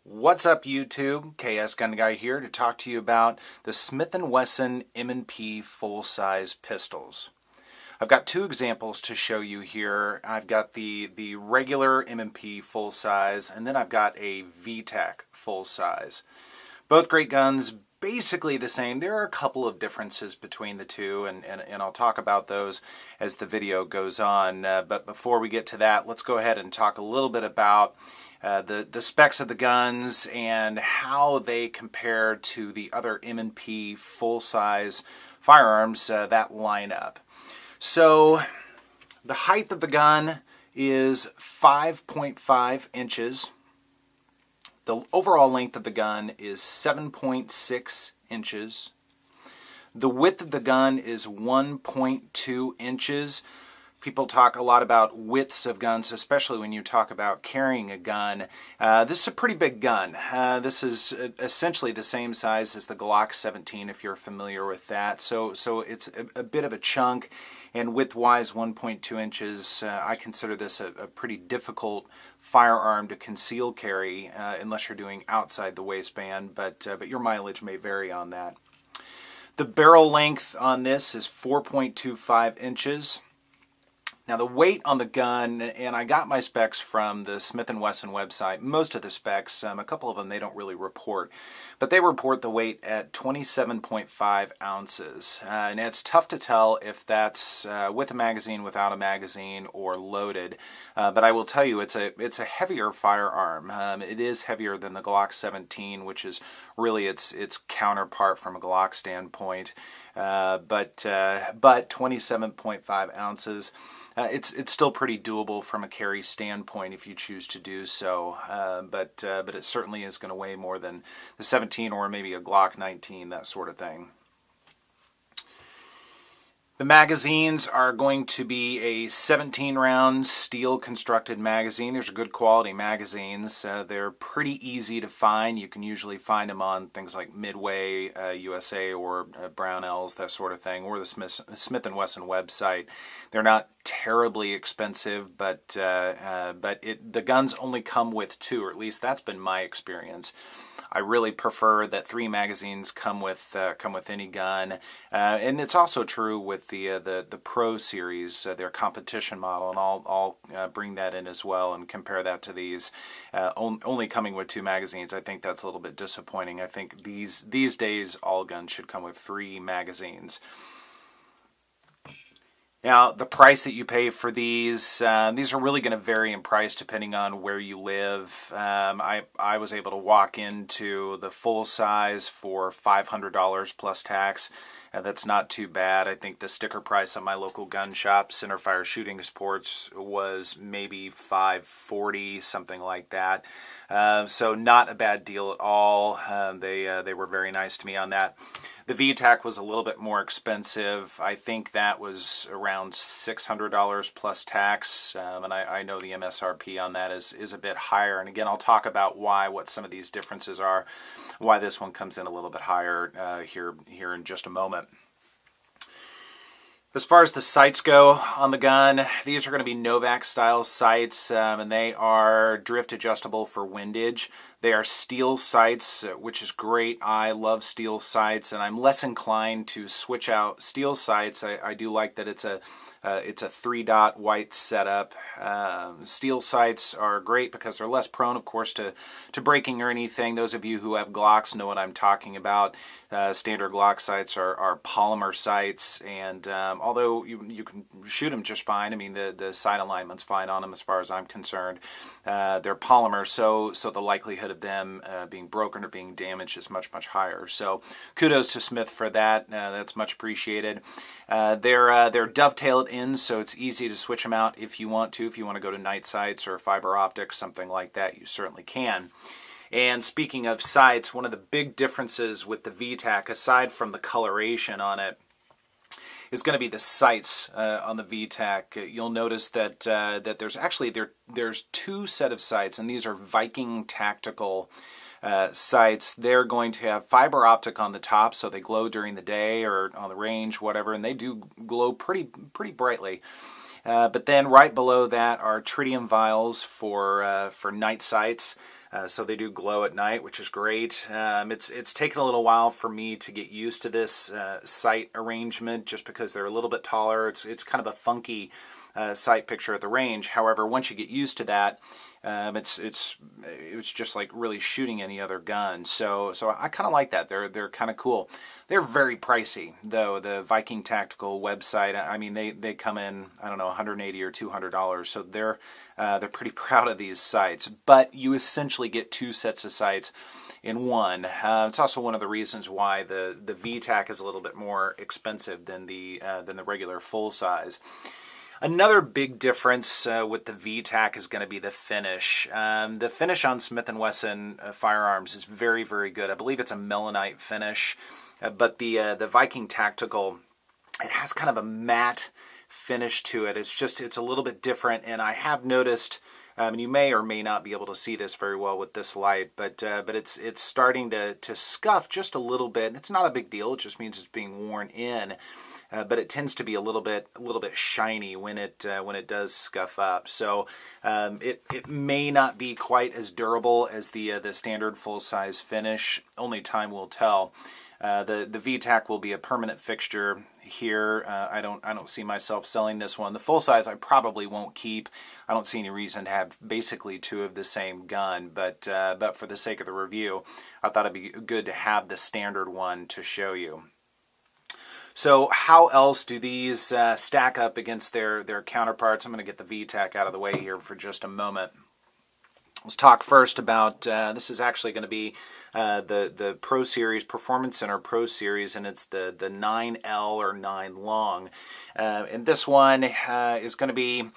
What's up, YouTube? KS Gun Guy here to talk to you about the Smith & Wesson M&P full-size pistols. I've got two examples to show you here. I've got the regular M&P full-size, and then I've got a VTAC full-size. Both great guns, basically the same. There are a couple of differences between the two, and I'll talk about those as the video goes on. But before we get to that, let's go ahead and talk a little bit about the specs of the guns and how they compare to the other M&P full-size firearms that line up. So the height of the gun is 5.5 inches. The overall length of the gun is 7.6 inches. The width of the gun is 1.2 inches. People talk a lot about widths of guns, especially when you talk about carrying a gun. This is a pretty big gun. This is essentially the same size as the Glock 17, if you're familiar with that. So it's a bit of a chunk, and width-wise, 1.2 inches. I consider this a pretty difficult firearm to conceal carry unless you're doing outside the waistband, but your mileage may vary on that. The barrel length on this is 4.25 inches. Now the weight on the gun, and I got my specs from the Smith & Wesson website. Most of the specs, a couple of them they don't really report, but they report the weight at 27.5 ounces. And it's tough to tell if that's with a magazine, without a magazine, or loaded. But I will tell you, it's a heavier firearm. It is heavier than the Glock 17, which is really its counterpart from a Glock standpoint. But 27.5 ounces. It's still pretty doable from a carry standpoint if you choose to do so, but it certainly is going to weigh more than the 17 or maybe a Glock 19, that sort of thing. The magazines are going to be a 17-round steel-constructed magazine. These are good quality magazines. They're pretty easy to find. You can usually find them on things like Midway, USA, or Brownells, that sort of thing, or the Smith & Wesson website. They're not terribly expensive, but the guns only come with two, or at least that's been my experience. I really prefer that 3 magazines come with any gun, and it's also true with the Pro series, their competition model, and I'll bring that in as well and compare that to these only coming with 2 magazines. I think that's a little bit disappointing. I think these days all guns should come with 3 magazines. Now, the price that you pay for these are really going to vary in price depending on where you live. I was able to walk into the full size for $500 plus tax. That's not too bad. I think the sticker price at my local gun shop, Centerfire Shooting Sports, was maybe $540, something like that. So not a bad deal at all. They were very nice to me on that. The VTAC was a little bit more expensive. I think that was around $600 plus tax, and I know the MSRP on that is a bit higher. And again, I'll talk about what some of these differences are, why this one comes in a little bit higher here in just a moment. As far as the sights go on the gun, these are going to be Novak style sights, and they are drift adjustable for windage. They are steel sights, which is great. I love steel sights, and I'm less inclined to switch out steel sights. I do like that it's a 3-dot white setup. Steel sights are great because they're less prone, of course, to breaking or anything. Those of you who have Glocks know what I'm talking about. Standard Glock sights are polymer sights, and although you can shoot them just fine, I mean the sight alignment's fine on them as far as I'm concerned. They're polymer, so the likelihood of them being broken or being damaged is much higher. So kudos to Smith for that. That's much appreciated. They're dovetailed in, so it's easy to switch them out if you want to. If you want to go to night sights or fiber optics, something like that, you certainly can. And speaking of sights, one of the big differences with the VTAC, aside from the coloration on it, is going to be the sights on the VTAC. You'll notice that there's 2 set of sights, and these are Viking tactical sights. They're going to have fiber optic on the top, so they glow during the day or on the range, whatever, and they do glow pretty brightly. But then right below that are tritium vials for night sights. So they do glow at night, which is great. It's taken a little while for me to get used to this sight arrangement, just because they're a little bit taller. It's kind of a funky sight picture at the range. However, once you get used to that, it's just like really shooting any other gun. So I kind of like that. They're kind of cool. They're very pricey though. The Viking Tactical website, I mean, they come in, I don't know, $180 or $200. So they're pretty proud of these sights. But you essentially get two sets of sights in one. It's also one of the reasons why the VTAC is a little bit more expensive than the regular full size. Another big difference with the VTAC is going to be the finish. The finish on Smith & Wesson firearms is very, very good. I believe it's a melanite finish, but the Viking Tactical, it has kind of a matte finish to it. It's a little bit different, and I have noticed, and you may or may not be able to see this very well with this light, but it's starting to scuff just a little bit. It's not a big deal. It just means it's being worn in. But it tends to be a little bit shiny when it does scuff up. So it may not be quite as durable as the standard full size finish. Only time will tell. The VTAC will be a permanent fixture here. I don't see myself selling this one. The full size I probably won't keep. I don't see any reason to have basically two of the same gun. But for the sake of the review, I thought it'd be good to have the standard one to show you. So how else do these stack up against their counterparts? I'm going to get the VTAC out of the way here for just a moment. Let's talk first about, this is actually going to be the Pro Series, Performance Center Pro Series, and it's the 9L or 9 long. And this one is going to be,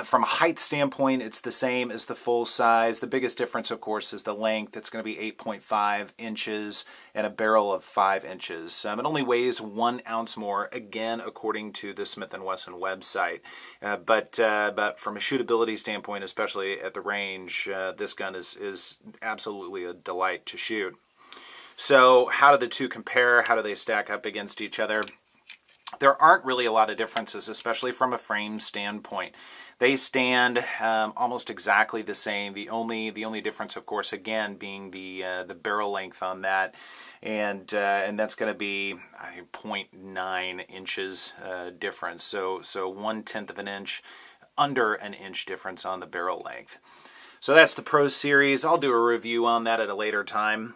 from a height standpoint, it's the same as the full size. The biggest difference, of course, is the length. It's going to be 8.5 inches and a barrel of 5 inches. It only weighs 1 ounce more, again, according to the Smith & Wesson website. But from a shootability standpoint, especially at the range, this gun is absolutely a delight to shoot. So how do the two compare? How do they stack up against each other? There aren't really a lot of differences, especially from a frame standpoint. They stand almost exactly the same. The only difference, of course, again, being the barrel length on that, and that's going to be, I think, 0.9 inches difference. So 1/10 of an inch, under an inch difference on the barrel length. So that's the Pro Series. I'll do a review on that at a later time.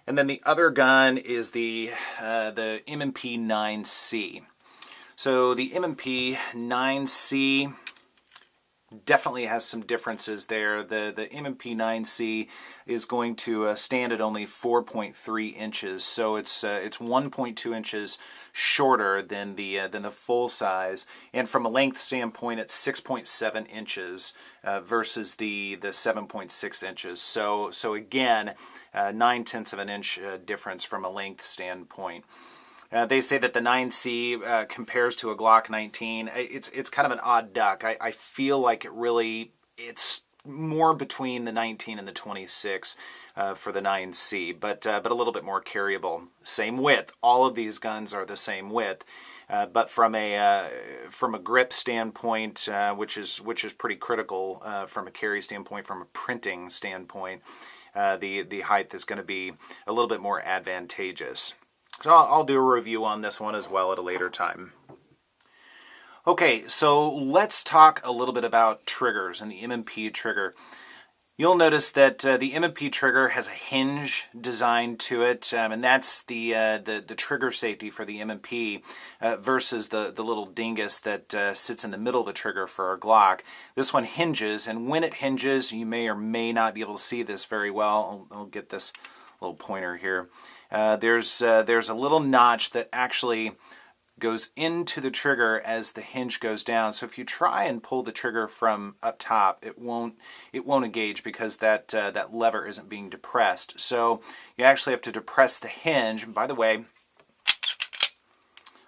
And then the other gun is the M&P 9C. So the M&P 9C definitely has some differences there. The M&P 9C is going to stand at only 4.3 inches, so it's 1.2 inches shorter than the full size. And from a length standpoint, it's 6.7 inches versus the 7.6 inches. So again, 9/10 of an inch difference from a length standpoint. They say that the 9C compares to a Glock 19. It's kind of an odd duck. I feel like it's more between the 19 and the 26 for the 9C, but a little bit more carryable. Same width. All of these guns are the same width, but from a grip standpoint, which is pretty critical from a carry standpoint, from a printing standpoint, the height is going to be a little bit more advantageous. So I'll do a review on this one as well at a later time. Okay, so let's talk a little bit about triggers and the M&P trigger. You'll notice that the M&P trigger has a hinge designed to it, and that's the trigger safety for the M&P versus the little dingus that sits in the middle of the trigger for our Glock. This one hinges, and when it hinges, you may or may not be able to see this very well. I'll get this little pointer here. There's a little notch that actually goes into the trigger as the hinge goes down. So if you try and pull the trigger from up top, it won't engage because that lever isn't being depressed. So you actually have to depress the hinge. And by the way,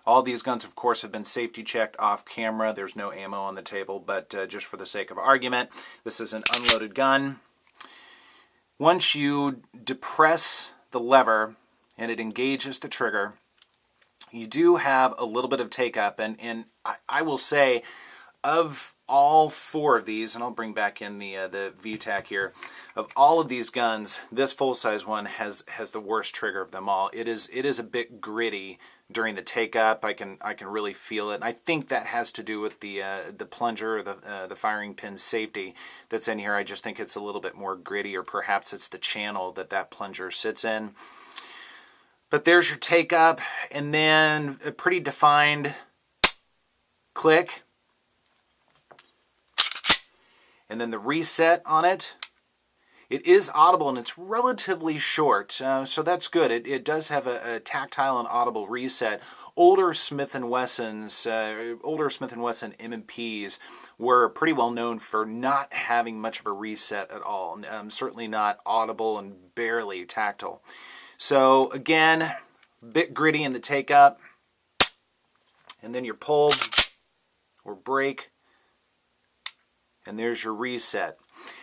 all these guns, of course, have been safety checked off camera. There's no ammo on the table, but just for the sake of argument, this is an unloaded gun. Once you depress the lever and it engages the trigger, you do have a little bit of take up, and I will say, of all 4 of these, and I'll bring back in the VTAC here. Of all of these guns, this full-size one has the worst trigger of them all. It is a bit gritty during the take-up. I can really feel it, and I think that has to do with the plunger, or the firing pin safety that's in here. I just think it's a little bit more gritty, or perhaps it's the channel that plunger sits in. But there's your take-up, and then a pretty defined click, and then the reset on it. It is audible, and it's relatively short, so that's good. It does have a tactile and audible reset. Older Smith & Wessons, older Smith & Wesson M&Ps were pretty well known for not having much of a reset at all. Certainly not audible and barely tactile. So again, a bit gritty in the take-up, and then your pull or break, and there's your reset.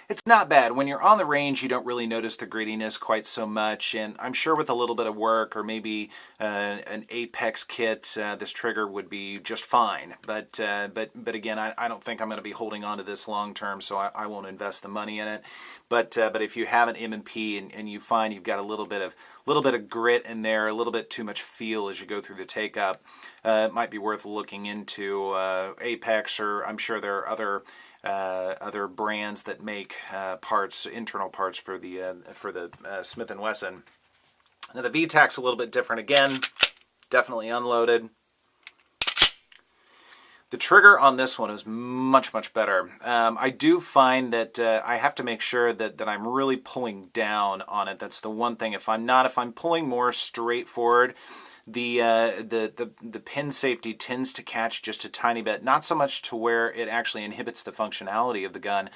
It's not bad. When you're on the range, you don't really notice the grittiness quite so much, and I'm sure with a little bit of work, or maybe an Apex kit, this trigger would be just fine. But again, I don't think I'm going to be holding on to this long term, so I won't invest the money in it. But if you have an M&P and you find you've got a little bit of grit in there, a little bit too much feel as you go through the take-up, it might be worth looking into Apex, or I'm sure there are other brands that make parts, internal parts for the Smith & Wesson. Now the VTAC's a little bit different again, definitely unloaded. The trigger on this one is much better. I do find that I have to make sure that I'm really pulling down on it. That's the one thing. If I'm pulling more straight forward, the pin safety tends to catch just a tiny bit. Not so much to where it actually inhibits the functionality of the gun,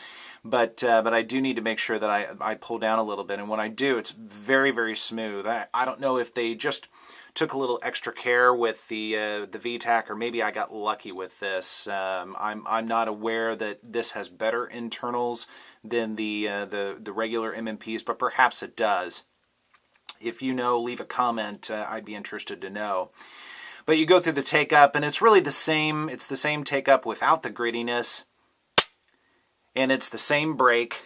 but I do need to make sure that I pull down a little bit. And when I do, it's very smooth. I don't know if they just took a little extra care with the VTAC, or maybe I got lucky with this. I'm not aware that this has better internals than the regular M&Ps, but perhaps it does. If you know, leave a comment. I'd be interested to know. But you go through the take-up, and it's really the same. It's the same take-up without the grittiness, and it's the same break,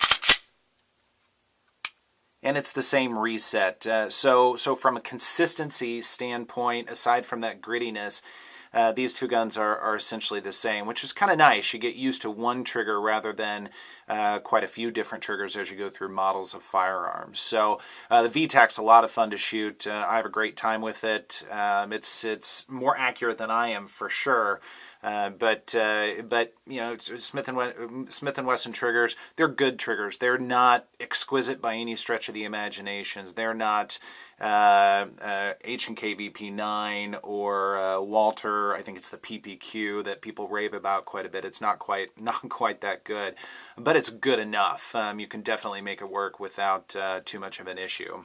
and it's the same reset. So from a consistency standpoint, aside from that grittiness, these two guns are essentially the same, which is kind of nice. You get used to one trigger rather than quite a few different triggers as you go through models of firearms. So the VTAC's a lot of fun to shoot. I have a great time with it. It's more accurate than I am for sure. But you know, Smith & Wesson triggers, they're good triggers. They're not exquisite by any stretch of the imaginations. They're not H&K VP9 or Walter. I think it's the PPQ that people rave about quite a bit. It's not quite that good, but it's good enough. You can definitely make it work without too much of an issue.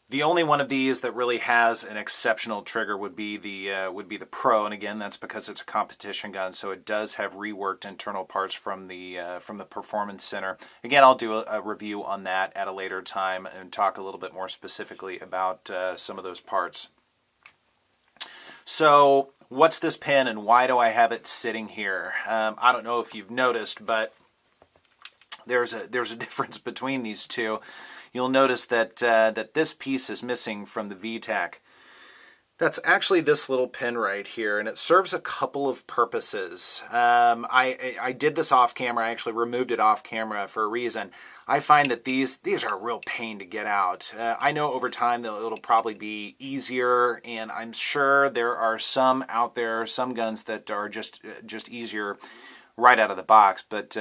The only one of these that really has an exceptional trigger would be the Pro, and again, that's because it's a competition gun, so it does have reworked internal parts from the Performance Center. Again, I'll do a review on that at a later time and talk a little bit more specifically about some of those parts. So, what's this pin, and why do I have it sitting here? I don't know if you've noticed, but there's a difference between these two. You'll notice that this piece is missing from the VTAC. That's actually this little pin right here, and it serves a couple of purposes. I did this off camera. I actually removed it off camera for a reason. I find that these are a real pain to get out. I know over time that it'll probably be easier, and I'm sure there are some out there, some guns that are just easier right out of the box, but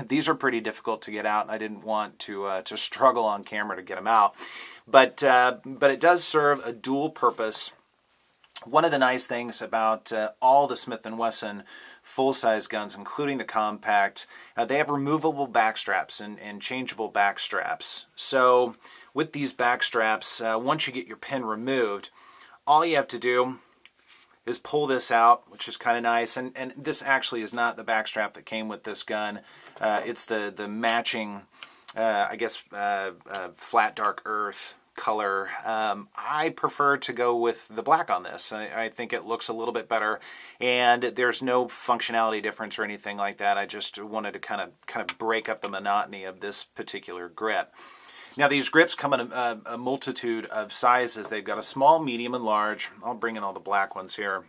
these are pretty difficult to get out, and I didn't want to struggle on camera to get them out. But it does serve a dual purpose. One of the nice things about all the Smith & Wesson full-size guns, including the compact, they have removable back straps and changeable back straps. So with these back straps, once you get your pin removed, all you have to do is pull this out, which is kind of nice, and this actually is not the backstrap that came with this gun. It's the matching, I guess, flat dark earth color. I prefer to go with the black on this. I think it looks a little bit better, and there's no functionality difference or anything like that. I just wanted to kind of break up the monotony of this particular grip. Now these grips come in a multitude of sizes. They've got a small, medium, and large. I'll bring in all the black ones here.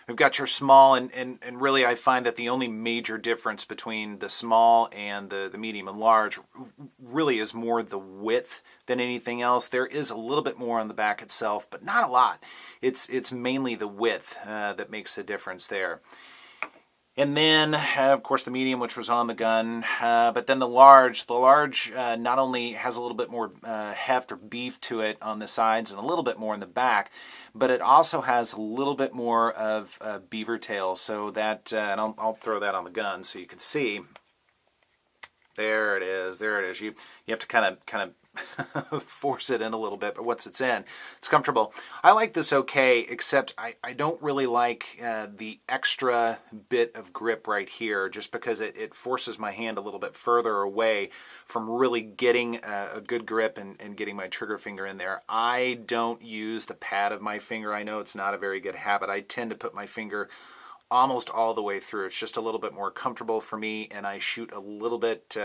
We've got your small, and really I find that the only major difference between the small and the medium and large really is more the width than anything else. There is a little bit more on the back itself, but not a lot. It's mainly the width that makes a difference there. And then, of course, the medium, which was on the gun, but then the large not only has a little bit more heft or beef to it on the sides and a little bit more in the back, but it also has a little bit more of beaver tail. So that, and I'll throw that on the gun so you can see. There it is. There it is. You have to kind of force it in a little bit, but once it's in, it's comfortable. I like this okay, except I don't really like the extra bit of grip right here, just because it forces my hand a little bit further away from really getting a good grip and getting my trigger finger in there. I don't use the pad of my finger. I know it's not a very good habit. I tend to put my finger almost all the way through. It's just a little bit more comfortable for me, and I shoot a little bit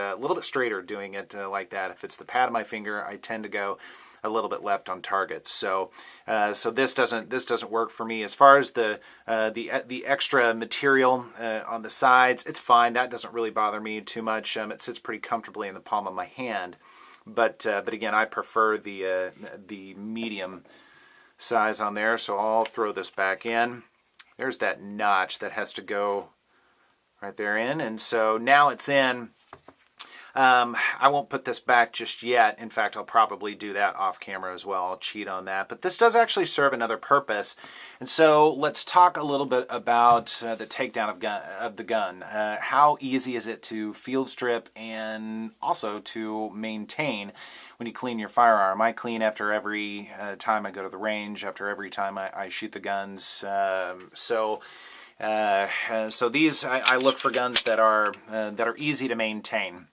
straighter doing it like that. If it's the pad of my finger, I tend to go a little bit left on target. So this doesn't work for me. As far as the extra material on the sides, it's fine. That doesn't really bother me too much. It sits pretty comfortably in the palm of my hand. But again, I prefer the medium size on there. So I'll throw this back in. There's that notch that has to go right there in, and so now it's in. I won't put this back just yet. In fact, I'll probably do that off camera as well. I'll cheat on that. But this does actually serve another purpose. And so let's talk a little bit about the takedown of the gun. How easy is it to field strip and also to maintain when you clean your firearm? I clean after every time I go to the range, after every time I shoot the guns. So these, I look for guns that are easy to maintain.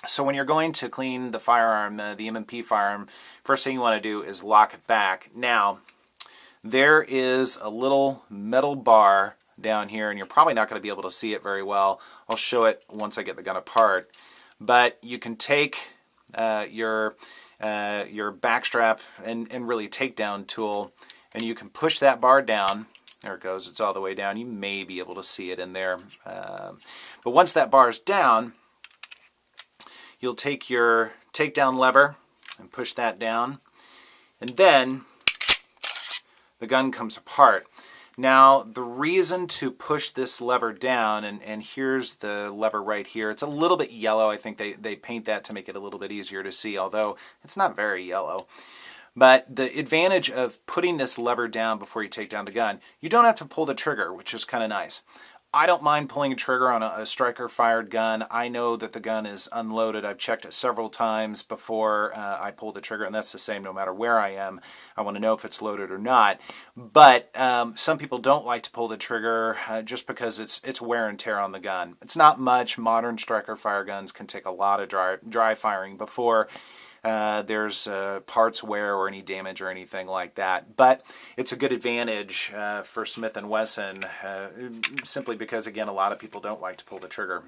So when you're going to clean the firearm, the M&P firearm, first thing you want to do is lock it back. Now, there is a little metal bar down here, and you're probably not going to be able to see it very well. I'll show it once I get the gun apart. But you can take your backstrap and really takedown tool, and you can push that bar down. There it goes. It's all the way down. You may be able to see it in there. But once that bar is down, you'll take your takedown lever and push that down, and then the gun comes apart. Now, the reason to push this lever down, and here's the lever right here. It's a little bit yellow. I think they paint that to make it a little bit easier to see, although it's not very yellow. But the advantage of putting this lever down before you take down the gun, you don't have to pull the trigger, which is kind of nice. I don't mind pulling a trigger on a striker-fired gun. I know that the gun is unloaded. I've checked it several times before I pull the trigger, and that's the same no matter where I am. I want to know if it's loaded or not. But some people don't like to pull the trigger just because it's wear and tear on the gun. It's not much. Modern striker-fire guns can take a lot of dry firing before there's parts wear or any damage or anything like that. But it's a good advantage for Smith & Wesson simply because, again, a lot of people don't like to pull the trigger.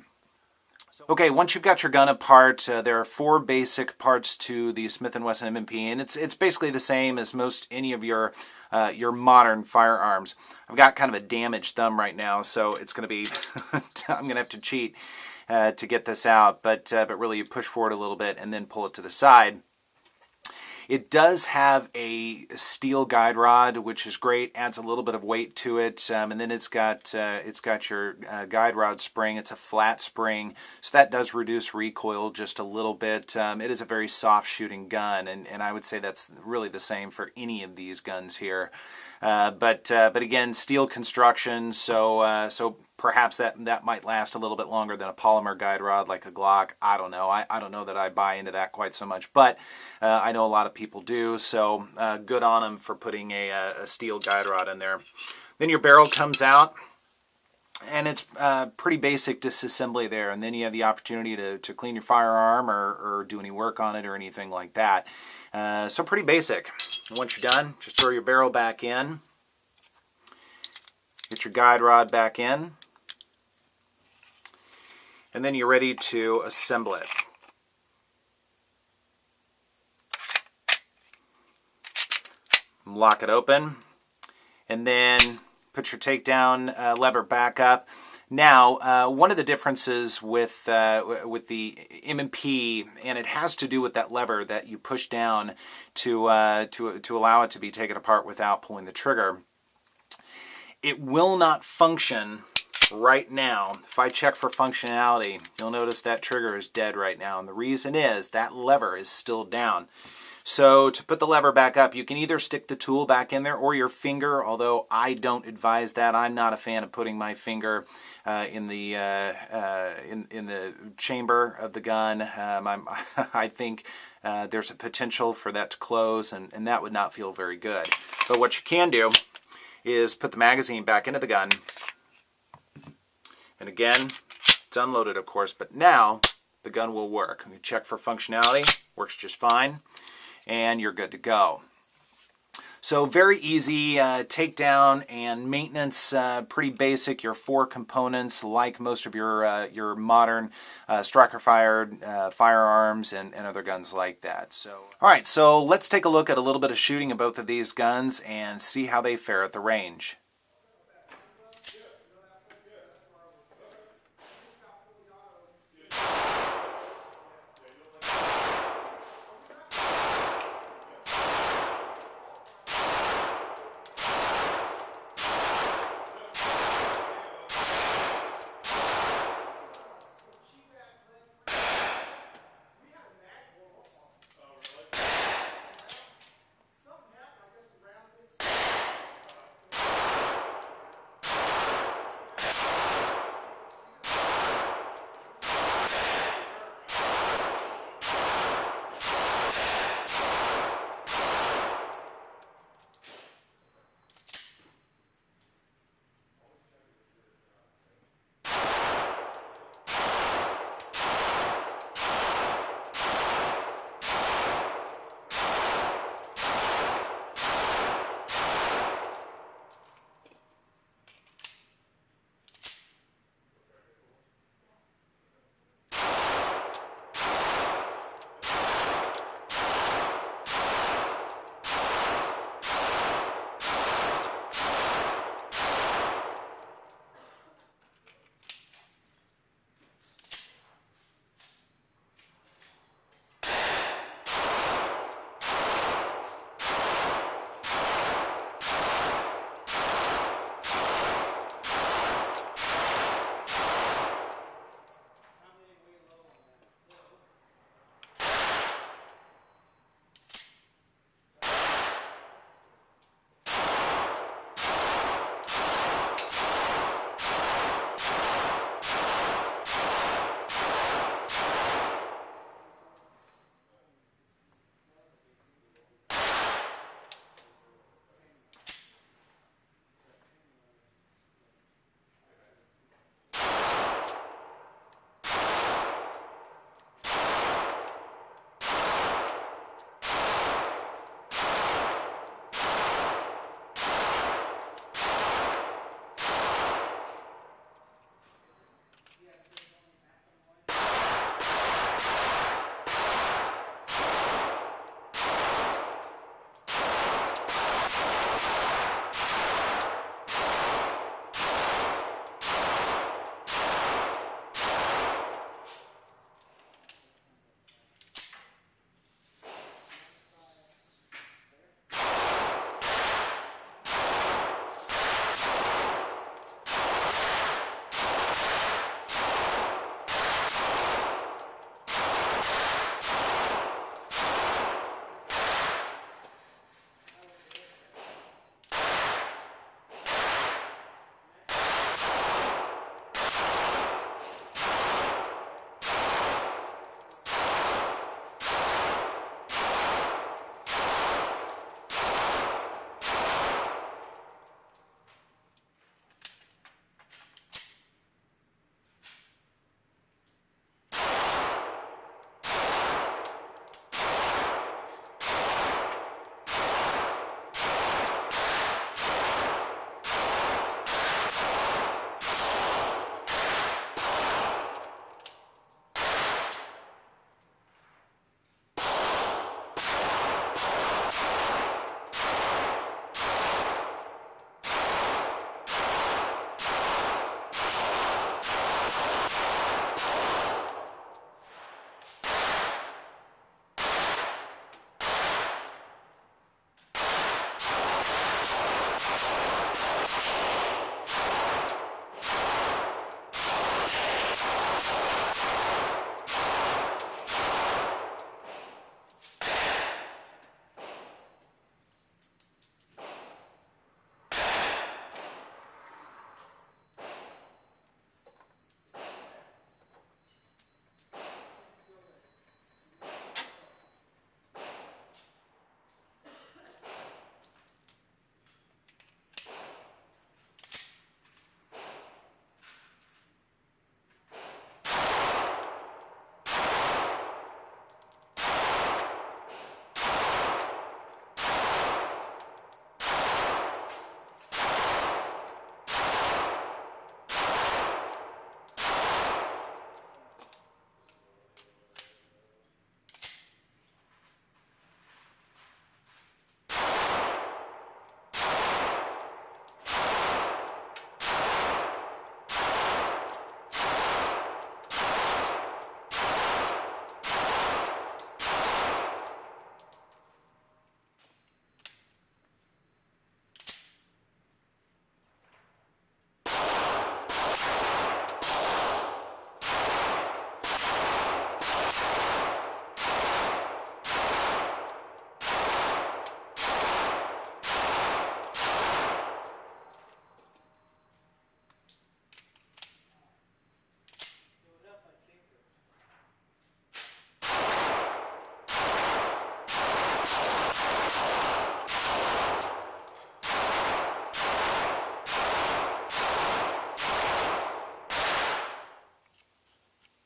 Okay, once you've got your gun apart, there are 4 basic parts to the Smith & Wesson M&P, and it's basically the same as any of your modern firearms. I've got kind of a damaged thumb right now, so it's going to be I'm going to have to cheat to get this out, but really you push forward a little bit and then pull it to the side. It does have a steel guide rod, which is great, adds a little bit of weight to it, and then it's got your guide rod spring. It's a flat spring, so that does reduce recoil just a little bit. It is a very soft shooting gun, and I would say that's really the same for any of these guns here. But again, steel construction, so perhaps that might last a little bit longer than a polymer guide rod like a Glock. I don't know. I don't know that I buy into that quite so much, but I know a lot of people do, so good on them for putting a steel guide rod in there. Then your barrel comes out. And it's pretty basic disassembly there, and then you have the opportunity to clean your firearm or do any work on it or anything like that. So pretty basic. Once you're done, just throw your barrel back in, get your guide rod back in, and then you're ready to assemble it. Lock it open, and then put your takedown lever back up. Now, one of the differences with the M&P, and it has to do with that lever that you push down to allow it to be taken apart without pulling the trigger. It will not function right now. If I check for functionality, you'll notice that trigger is dead right now, and the reason is that lever is still down. So to put the lever back up, you can either stick the tool back in there or your finger, although I don't advise that. I'm not a fan of putting my finger in the chamber of the gun. I think there's a potential for that to close, and that would not feel very good. But what you can do is put the magazine back into the gun. And again, it's unloaded, of course, but now the gun will work. You check for functionality, works just fine, and you're good to go. So very easy takedown and maintenance, pretty basic. Your 4 components, like most of your modern striker-fired firearms and other guns like that. So, all right, so let's take a look at a little bit of shooting of both of these guns and see how they fare at the range.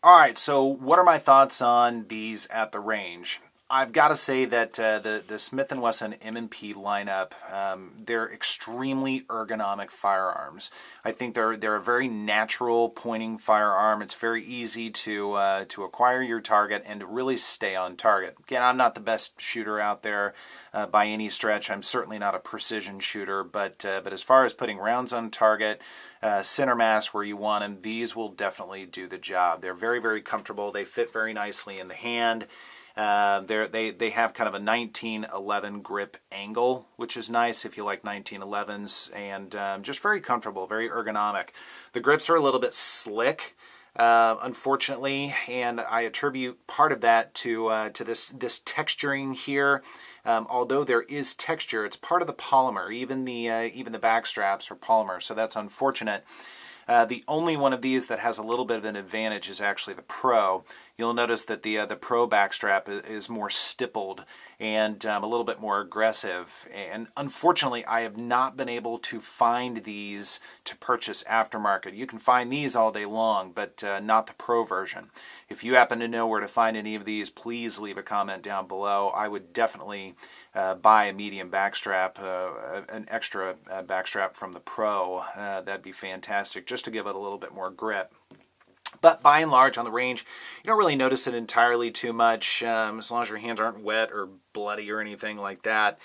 All right, so what are my thoughts on these at the range? I've got to say that the Smith & Wesson M&P lineup, they're extremely ergonomic firearms. I think they're a very natural pointing firearm. It's very easy to acquire your target and to really stay on target. Again, I'm not the best shooter out there by any stretch. I'm certainly not a precision shooter, but as far as putting rounds on target, center mass where you want them, these will definitely do the job. They're very, very comfortable. They fit very nicely in the hand. They have kind of a 1911 grip angle, which is nice if you like 1911s, and just very comfortable, very ergonomic. The grips are a little bit slick, unfortunately, and I attribute part of that to this texturing here. Although there is texture, it's part of the polymer. Even the back straps are polymer, so that's unfortunate. The only one of these that has a little bit of an advantage is actually the Pro. You'll notice that the Pro backstrap is more stippled and a little bit more aggressive. And unfortunately, I have not been able to find these to purchase aftermarket. You can find these all day long, but not the Pro version. If you happen to know where to find any of these, please leave a comment down below. I would definitely buy a medium backstrap, an extra backstrap from the Pro. That'd be fantastic, just to give it a little bit more grip. But by and large, on the range, you don't really notice it entirely too much, as long as your hands aren't wet or bloody or anything like that.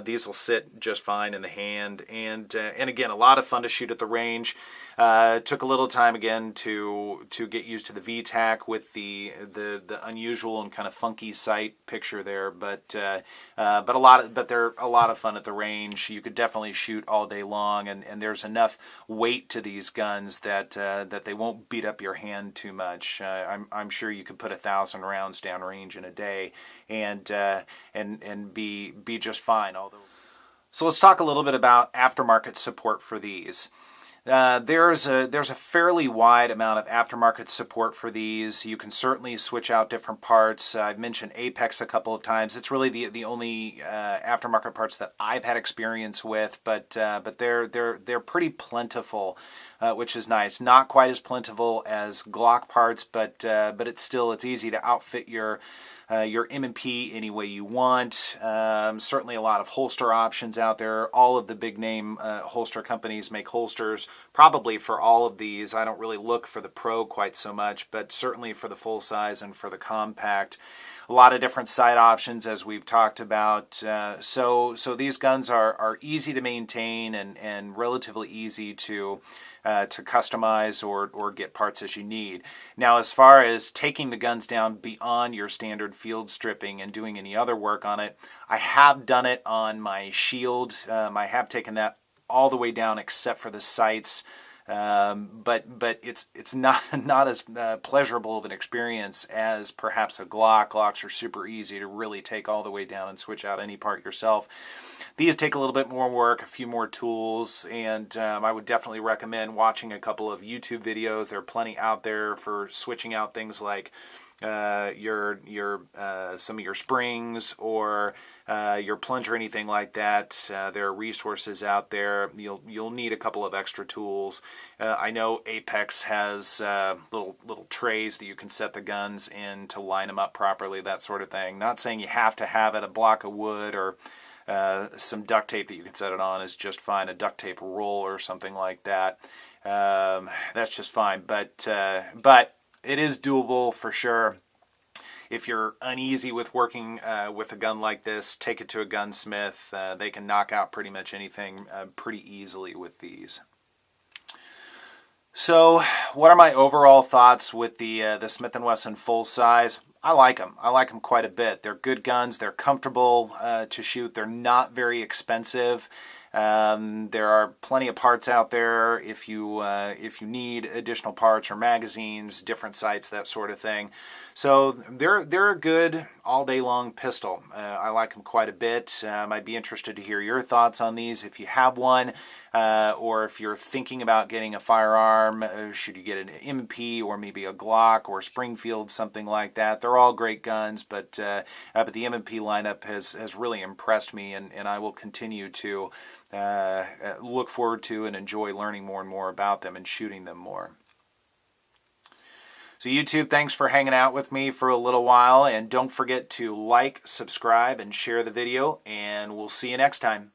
These will sit just fine in the hand, and again, a lot of fun to shoot at the range. Took a little time again to get used to the VTAC with the unusual and kind of funky sight picture there, but they're a lot of fun at the range. You could definitely shoot all day long, and there's enough weight to these guns that they won't beat up your hand too much. I'm sure you could put 1,000 rounds downrange in a day, and be just fine. So let's talk a little bit about aftermarket support for these. There's a fairly wide amount of aftermarket support for these. You can certainly switch out different parts. I've mentioned Apex a couple of times. It's really the only aftermarket parts that I've had experience with, but they're pretty plentiful, which is nice. Not quite as plentiful as Glock parts, but it's easy to outfit your M&P any way you want. Certainly a lot of holster options out there. All of the big name holster companies make holsters probably for all of these. I don't really look for the Pro quite so much, but certainly for the full size and for the compact. A lot of different sight options, as we've talked about. So these guns are easy to maintain and relatively easy to customize or get parts as you need. Now, as far as taking the guns down beyond your standard field stripping and doing any other work on it, I have done it on my Shield. I have taken that all the way down except for the sights. But it's not as pleasurable of an experience as perhaps a Glock. Glocks are super easy to really take all the way down and switch out any part yourself. These take a little bit more work, a few more tools, and I would definitely recommend watching a couple of YouTube videos. There are plenty out there for switching out things like some of your springs or your plunger, anything like that. There are resources out there. You'll need a couple of extra tools. I know Apex has little trays that you can set the guns in to line them up properly, that sort of thing. Not saying you have to have it. A block of wood or some duct tape that you can set it on is just fine. A duct tape roll or something like that. That's just fine. But it is doable for sure. If you're uneasy with working with a gun like this, take it to a gunsmith. They can knock out pretty much anything pretty easily with these. So, what are my overall thoughts with the Smith & Wesson full size? I like them. I like them quite a bit. They're good guns. They're comfortable to shoot. They're not very expensive. There are plenty of parts out there if you need additional parts or magazines, different sights, that sort of thing. So they're a good all-day-long pistol. I like them quite a bit. I'd be interested to hear your thoughts on these if you have one, or if you're thinking about getting a firearm. Should you get an MP or maybe a Glock or Springfield, something like that? They're all great guns, but the MP lineup has really impressed me, and I will continue to look forward to and enjoy learning more and more about them and shooting them more. So YouTube, thanks for hanging out with me for a little while, and don't forget to like, subscribe, and share the video, and we'll see you next time.